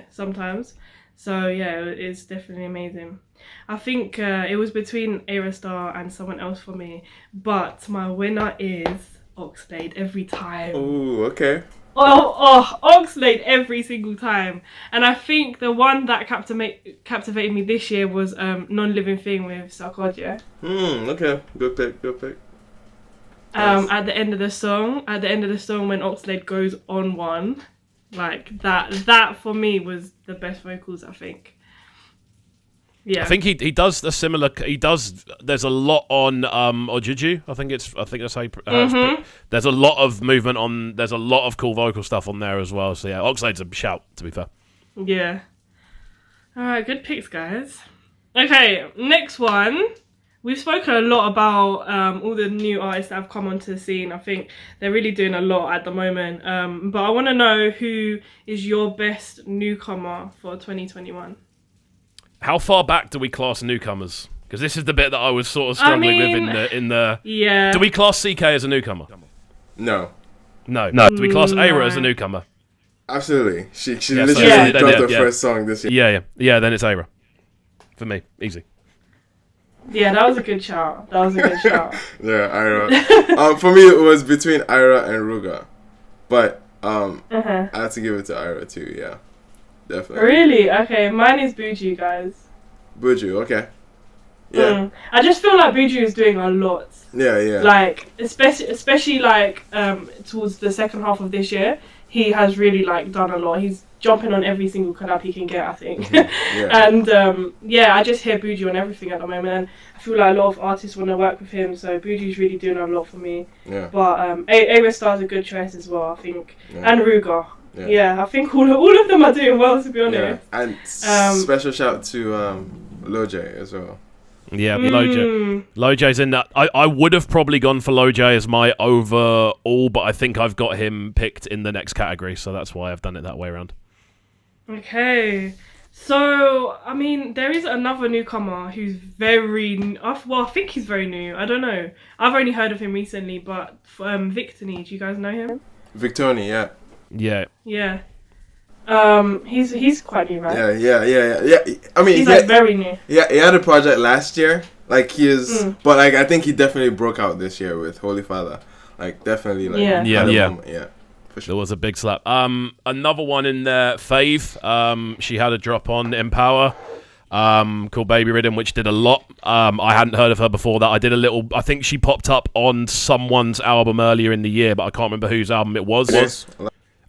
Speaker 1: sometimes. So yeah, it's definitely amazing. I think it was between Aerostar and someone else for me, but my winner is Oxlade every time.
Speaker 2: Ooh, okay.
Speaker 1: Oxlade every single time. And I think the one that captivated me this year was Non-Living Thing with Sarkodie.
Speaker 2: Okay. Good pick. Nice.
Speaker 1: At the end of the song when Oxlade goes on one, like that for me was the best vocals, I think. Yeah.
Speaker 3: I think he does a similar. He does. There's a lot on Ojuju. I think that's how. There's a lot of movement on. There's a lot of cool vocal stuff on there as well. So yeah, Oxlade's a shout. To be fair.
Speaker 1: Yeah. All right, good picks, guys. Okay, next one. We've spoken a lot about all the new artists that have come onto the scene. I think they're really doing a lot at the moment. But I want to know who is your best newcomer for 2021.
Speaker 3: How far back do we class newcomers? Because this is the bit that I was sort of struggling with in the.
Speaker 1: Yeah.
Speaker 3: Do we class CK as a newcomer?
Speaker 2: No.
Speaker 3: No. Do we class Aira as a newcomer?
Speaker 2: Absolutely. She
Speaker 3: Yeah,
Speaker 2: literally dropped her first song this year.
Speaker 3: Yeah. Then it's Aira. For me, easy.
Speaker 1: Yeah, that was a good shout.
Speaker 2: Yeah, Ira. For me, it was between Ira and Ruga, but I had to give it to Ira too. Yeah, definitely.
Speaker 1: Really? Okay, mine is Buju, guys.
Speaker 2: Buju, okay. Yeah.
Speaker 1: I just feel like Buju is doing a lot.
Speaker 2: Yeah.
Speaker 1: Like, especially like towards the second half of this year, he has really like done a lot. He's jumping on every single collab he can get, I think.
Speaker 2: Yeah.
Speaker 1: And I just hear Buju on everything at the moment, and I feel like a lot of artists want to work with him, so Buju's really doing a lot for me.
Speaker 2: Yeah.
Speaker 1: But Aerostar's a good choice as well, I think. Yeah. And Ruga.
Speaker 2: Yeah.
Speaker 1: I think all of them are doing well, to be honest.
Speaker 2: Yeah. And special shout to Loj as well.
Speaker 3: Yeah, Loj's in that. I would have probably gone for Loj as my overall, but I think I've got him picked in the next category, so that's why I've done it that way around.
Speaker 1: Okay. So, I mean, there is another newcomer who's very... Well, I think he's very new. I don't know. I've only heard of him recently, but Victony, do you guys know him?
Speaker 2: Victony, yeah.
Speaker 3: Yeah.
Speaker 1: Yeah. He's quite new, right?
Speaker 2: Yeah. I mean,
Speaker 1: he's like very new.
Speaker 2: Yeah, he had a project last year. Like he is, but like I think he definitely broke out this year with Holy Father. Like definitely, like
Speaker 3: yeah.
Speaker 2: For sure.
Speaker 3: There was a big slap. Another one in there, Faith. She had a drop on Empower. Called Baby Ridden, which did a lot. I hadn't heard of her before that. I did a little. I think she popped up on someone's album earlier in the year, but I can't remember whose album it was.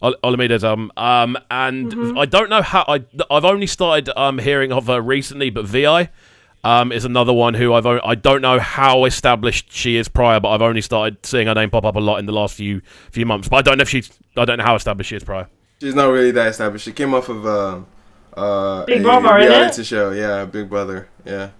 Speaker 3: Olamide's album. And I don't know how. I've only started hearing of her recently, but Vi is another one who I don't know how established she is prior, but I've only started seeing her name pop up a lot in the last few months. But I don't know how established she is prior.
Speaker 2: She's not really that established. She came off of
Speaker 1: Big Brother,
Speaker 2: reality show. Yeah, Big Brother. Yeah.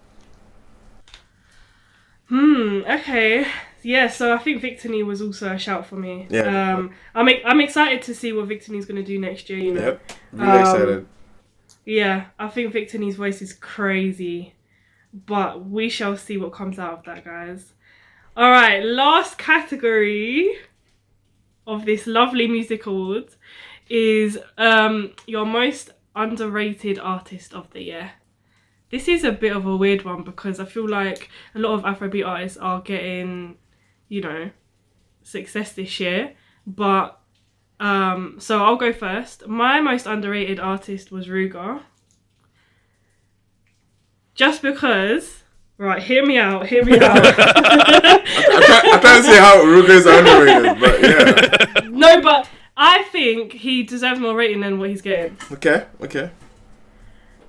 Speaker 1: Okay. Yeah, so I think Victony was also a shout for me.
Speaker 2: Yeah.
Speaker 1: I'm excited to see what Victony's going to do next year, you know.
Speaker 2: Yep. Really excited.
Speaker 1: Yeah, I think Victony's voice is crazy. But we shall see what comes out of that, guys. All right, last category of this lovely music award is your most underrated artist of the year. This is a bit of a weird one because I feel like a lot of Afrobeat artists are getting, success this year. But, so I'll go first. My most underrated artist was Ruga. Just because... Right, hear me out.
Speaker 2: I can't say how Ruga is underrated, but yeah.
Speaker 1: No, but I think he deserves more rating than what he's getting.
Speaker 2: Okay.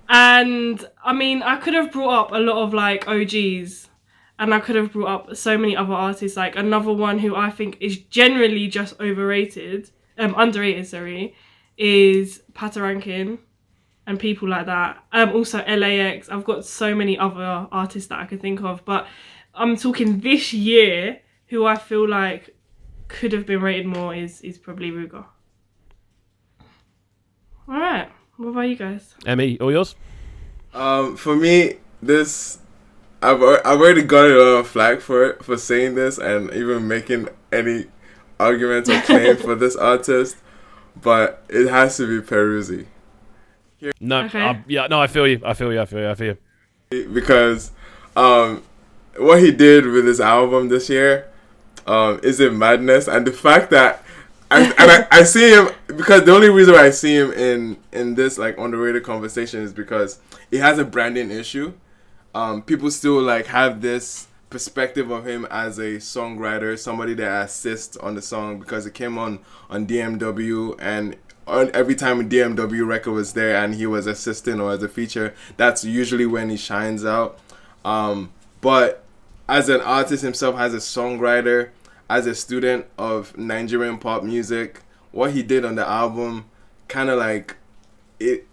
Speaker 1: And, I mean, I could have brought up a lot of, OGs. And I could have brought up so many other artists. Like, another one who I think is generally just underrated, is Patarankin. and people like that. Also LAX. I've got so many other artists that I could think of, but I'm talking this year. Who I feel like could have been rated more is probably Ruger. All right. What about you guys?
Speaker 3: Emmy, all yours?
Speaker 2: For me, I've already got a lot of flack for saying this and even making any argument or claim for this artist, but it has to be Peruzzi.
Speaker 3: No,
Speaker 1: Okay.
Speaker 3: I feel you.
Speaker 2: Because what he did with his album this year is it madness, and the fact that I see him, because the only reason I see him in this like underrated conversation is because he has a branding issue. People still like have this perspective of him as a songwriter, somebody that assists on the song because it came on DMW, and every time a DMW record was there and he was assisting or as a feature, that's usually when he shines out. But as an artist himself, as a songwriter, as a student of Nigerian pop music, what he did on the album kind of like it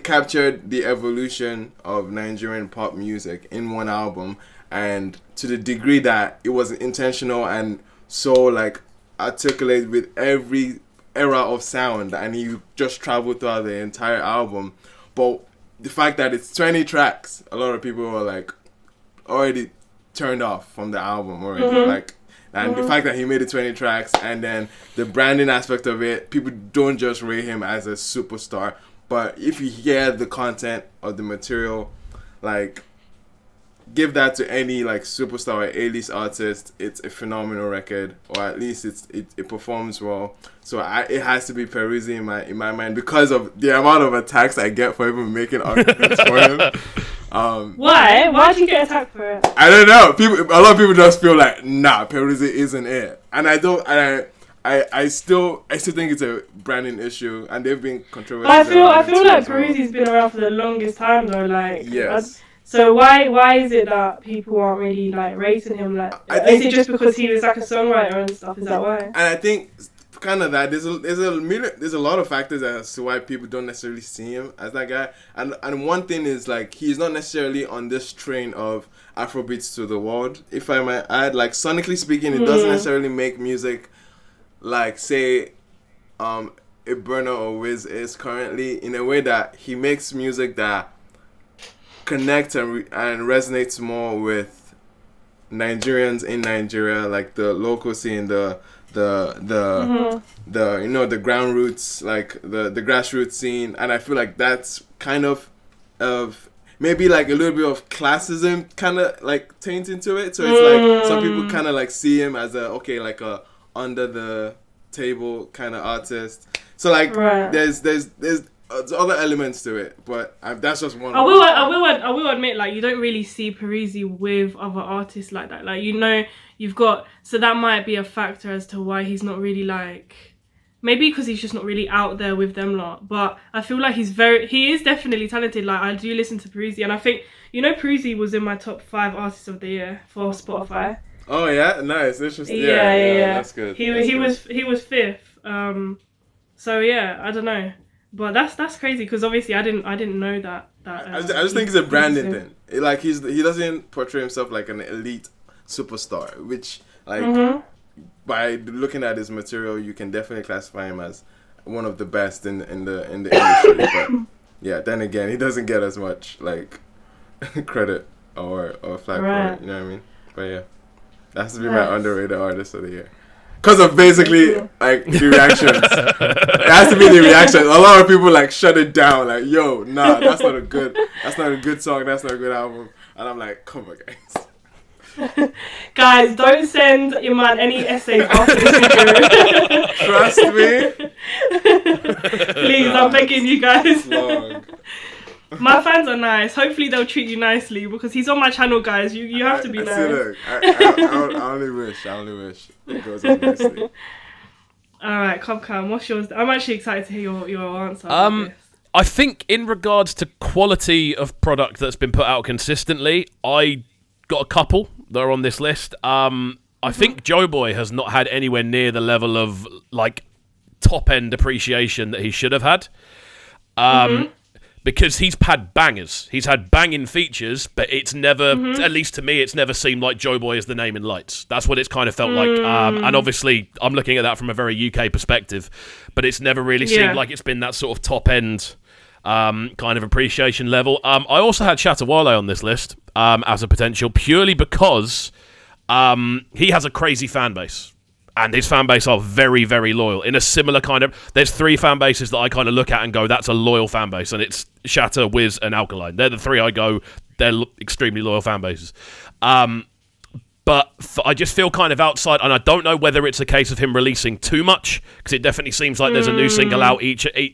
Speaker 2: captured the evolution of Nigerian pop music in one album, and to the degree that it was intentional and so like articulate with every era of sound, and he just traveled throughout the entire album. But the fact that it's 20 tracks, a lot of people were like already turned off from the album already. Like, and the fact that he made it 20 tracks, and then the branding aspect of it, people don't just rate him as a superstar, but if you hear the content of the material, like, give that to any like superstar or A-list artist, it's a phenomenal record, or at least it performs well. So it has to be Peruzzi in my mind, because of the amount of attacks I get for even making arguments for him.
Speaker 1: Why? Why did you get attacked for it?
Speaker 2: I don't know. A lot of people just feel like, nah, Peruzzi isn't it, and I don't. I still think it's a branding issue, and they've been controversial.
Speaker 1: I feel like Peruzzi's been around for the longest time though. Like,
Speaker 2: yes.
Speaker 1: So why is it that people aren't really like rating him? Like, is it just because he was like a songwriter and stuff? Is that why?
Speaker 2: And I think kind of that there's a lot of factors as to why people don't necessarily see him as that guy. And one thing is like he's not necessarily on this train of Afrobeats to the world, if I might add. Like sonically speaking, it doesn't necessarily make music like say a Burna or Wiz is currently, in a way that he makes music that connects and resonates more with Nigerians in Nigeria, like the local scene, the you know, the ground roots, like the grassroots scene. And I feel like that's kind of maybe like a little bit of classism kind of like taint into it. So it's like some people kind of like see him as like a under the table kind of artist. So like there's other elements to it, but that's just one.
Speaker 1: I will admit, like, you don't really see Peruzzi with other artists like that. Like, you know, you've got, so that might be a factor as to why he's not really like, maybe because he's just not really out there with them lot. But I feel like he is definitely talented. Like, I do listen to Peruzzi, and I think, you know, Peruzzi was in my top 5 artists of the year for Spotify.
Speaker 2: Oh yeah, nice, interesting.
Speaker 1: Yeah.
Speaker 2: That's good.
Speaker 1: He was 5th. So yeah, I don't know. But that's crazy, because obviously I didn't know that.
Speaker 2: I just think it's a branding thing. Like he doesn't portray himself like an elite superstar, which like by looking at his material, you can definitely classify him as one of the best in the industry. But yeah, then again, he doesn't get as much like credit or flag for it. You know what I mean? But yeah, that has to be my underrated artist of the year. Because of basically, like, the reactions. It has to be the reactions. A lot of people, like, shut it down. Like, yo, nah, that's not a good song. That's not a good album. And I'm like, come on, guys.
Speaker 1: Guys, don't send Iman any essays after this video.
Speaker 2: Trust me.
Speaker 1: Please, I'm begging you guys.
Speaker 2: Long.
Speaker 1: My fans are nice. Hopefully they'll treat you nicely, because he's on my channel, guys. You have to be nice.
Speaker 2: Look, I only wish. It goes on nicely.
Speaker 1: Alright, Cam, what's yours? I'm actually excited to hear your answer.
Speaker 3: I think in regards to quality of product that's been put out consistently, I got a couple that are on this list. I think Joe Boy has not had anywhere near the level of like top end appreciation that he should have had. because he's had bangers. He's had banging features, but it's never, at least to me, it's never seemed like Joe Boy is the name in lights. That's what it's kind of felt like. And obviously, I'm looking at that from a very UK perspective, but it's never really seemed like it's been that sort of top end kind of appreciation level. I also had Shatta Wale on this list as a potential, purely because he has a crazy fan base. And his fan base are very, very loyal. In a similar kind of... There's 3 fan bases that I kind of look at and go, that's a loyal fan base. And it's Shatta, Wiz, and Alkaline. They're the 3 I go, they're extremely loyal fan bases. But I just feel kind of outside, and I don't know whether it's a case of him releasing too much, because it definitely seems like there's a new single out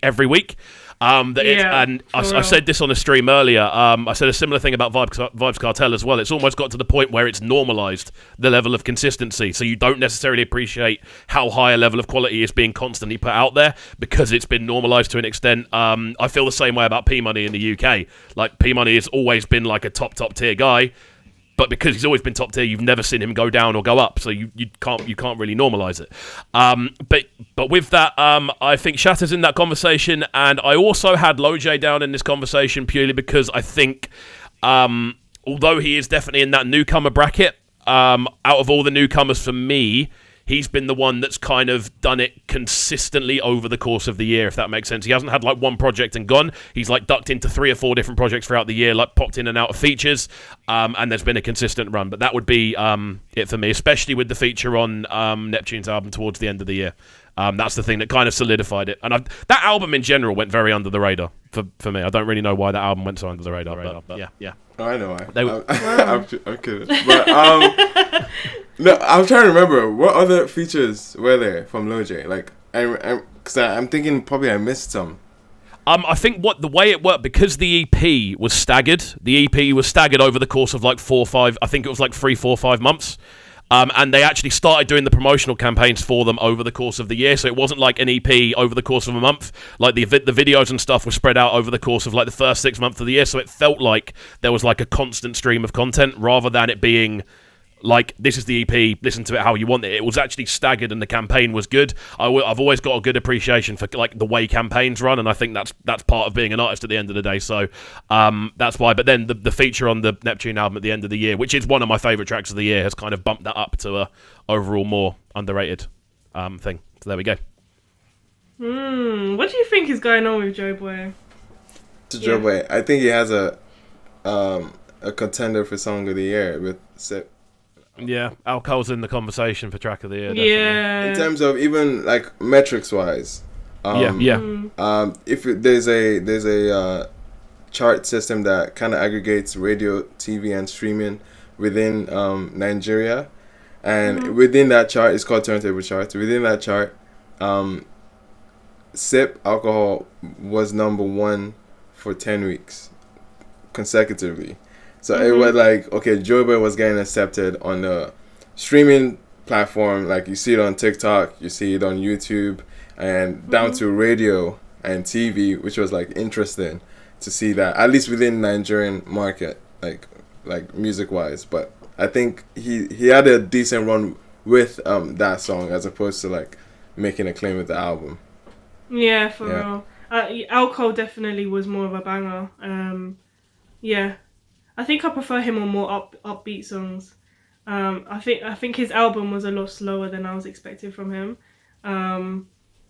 Speaker 3: every week. I said this on a stream earlier. I said a similar thing about Vibes Cartel as well. It's almost got to the point where it's normalized the level of consistency, so you don't necessarily appreciate how high a level of quality is being constantly put out there because it's been normalized to an extent. I feel the same way about P Money in the UK. Like, P Money has always been like a top tier guy, but because he's always been top tier, you've never seen him go down or go up, so you can't really normalise it. But with that, I think Shatta's in that conversation, and I also had Loj down in this conversation purely because I think, although he is definitely in that newcomer bracket, out of all the newcomers for me, he's been the one that's kind of done it consistently over the course of the year, if that makes sense. He hasn't had like one project and gone. He's like ducked into 3 or 4 different projects throughout the year, like popped in and out of features, and there's been a consistent run. But that would be it for me, especially with the feature on Neptune's album towards the end of the year. That's the thing that kind of solidified it. And that album in general went very under the radar for me. I don't really know why that album went so under the radar, but yeah.
Speaker 2: Oh, I know why. I'm kidding. But no, I'm trying to remember what other features were there from Loj. Like, because I'm thinking probably I missed some.
Speaker 3: I think the way it worked, because the EP was staggered. The EP was staggered over the course of like 4 or 5. I think it was like 3, 4, 5 months. And they actually started doing the promotional campaigns for them over the course of the year, so it wasn't like an EP over the course of a month. Like the videos and stuff were spread out over the course of like the first 6 months of the year, so it felt like there was like a constant stream of content rather than it being like, this is the EP, listen to it how you want it. It was actually staggered, and the campaign was good. I've always got a good appreciation for like the way campaigns run, and I think that's part of being an artist at the end of the day. So that's why. But then the feature on the Neptune album at the end of the year, which is one of my favourite tracks of the year, has kind of bumped that up to a overall more underrated thing. So there we go.
Speaker 1: What do you think is going on with Joe Boy?
Speaker 2: Joe Boy, I think he has a contender for Song of the Year with Sip.
Speaker 3: Yeah, Alcohol's in the conversation for track of the year. Definitely.
Speaker 1: Yeah.
Speaker 2: In terms of even like metrics wise.
Speaker 3: If
Speaker 2: there's a chart system that kind of aggregates radio, TV, and streaming within Nigeria, and within that chart, it's called Turntable Charts. Within that chart, Sip Alcohol was number 1 for 10 weeks consecutively. So it was like, okay, Joe Boy was getting accepted on the streaming platform. Like, you see it on TikTok, you see it on YouTube, and down to radio and TV, which was like interesting to see that, at least within Nigerian market, like music wise. But I think he had a decent run with that song as opposed to like making a claim with the album.
Speaker 1: Yeah, for real. Alcohol definitely was more of a banger. Yeah. I think I prefer him on more upbeat songs. I think his album was a lot slower than I was expecting from him.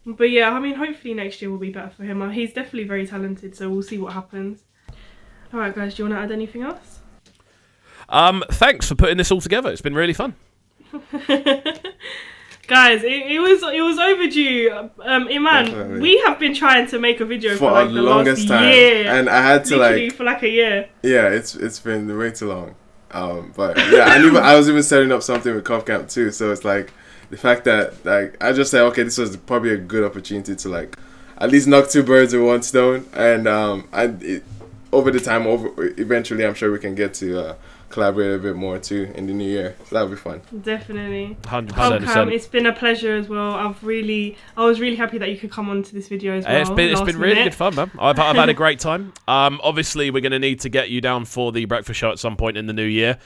Speaker 1: But yeah, I mean, hopefully next year will be better for him. He's definitely very talented, so we'll see what happens. All right, guys, do you want to add anything else?
Speaker 3: Thanks for putting this all together. It's been really fun.
Speaker 1: Guys, it was overdue. Iman, definitely. We have been trying to make a video for like the longest last year,
Speaker 2: and I had to
Speaker 1: literally for like a year.
Speaker 2: Yeah, it's been way too long. But yeah, I was even setting up something with Cup Camp too. So it's like the fact that like I just said, okay, this was probably a good opportunity to like at least knock 2 birds with 1 stone, and over the time, eventually, I'm sure we can get to. Collaborate a bit more too in the new year, so that'll be fun.
Speaker 1: Definitely.
Speaker 3: 100%.
Speaker 1: It's been a pleasure as well. I was really happy that you could come onto this video as well.
Speaker 3: It's been really good fun, man. I've had a great time. Obviously we're going to need to get you down for the breakfast show at some point in the new year.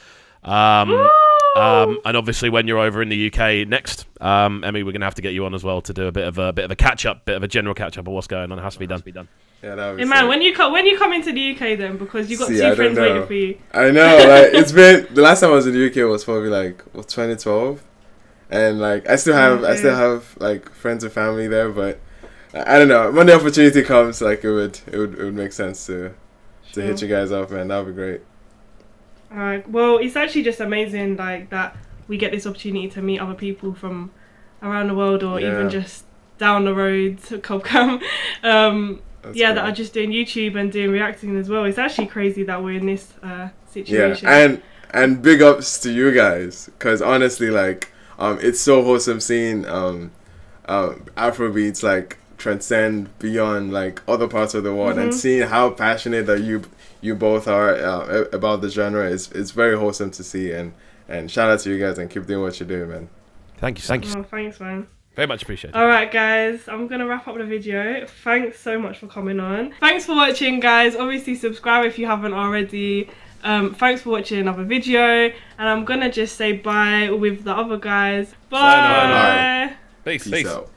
Speaker 3: And obviously when you're over in the UK next, Emmy, we're going to have to get you on as well to do a bit of a catch up, bit of a general catch up of what's going on. It has to be done.
Speaker 2: Yeah, that would be
Speaker 1: Hey man,
Speaker 2: sick.
Speaker 1: when you come into the UK then, because you got
Speaker 2: See, I
Speaker 1: two
Speaker 2: don't
Speaker 1: friends
Speaker 2: know.
Speaker 1: waiting for you.
Speaker 2: I know, like it's been the last time I was in the UK was probably like 2012, and like I still have like friends and family there, but I don't know. When the opportunity comes, like it would make sense to hit you guys up, man. That would be great.
Speaker 1: Alright, well, it's actually just amazing, like that we get this opportunity to meet other people from around the world, or
Speaker 2: Yeah.
Speaker 1: even just down the road to Cobcam.
Speaker 2: That's
Speaker 1: Yeah,
Speaker 2: cool.
Speaker 1: that are just doing YouTube and doing reacting as well. It's actually crazy that we're in this
Speaker 2: Yeah,
Speaker 1: situation.
Speaker 2: and big ups to you guys, cause honestly, like it's so wholesome seeing Afrobeats like transcend beyond like other parts of the world, and seeing how passionate that you both are about the genre is very wholesome to see, and shout out to you guys and keep doing what you're doing, man.
Speaker 3: Thank you.
Speaker 1: Oh, thanks, man.
Speaker 3: Very much appreciated.
Speaker 1: Alright guys, I'm gonna wrap up the video. Thanks so much for coming on. Thanks for watching, guys. Obviously subscribe if you haven't already. Thanks for watching another video, and I'm gonna just say bye with the other guys. Bye.
Speaker 3: Peace.
Speaker 2: Peace out.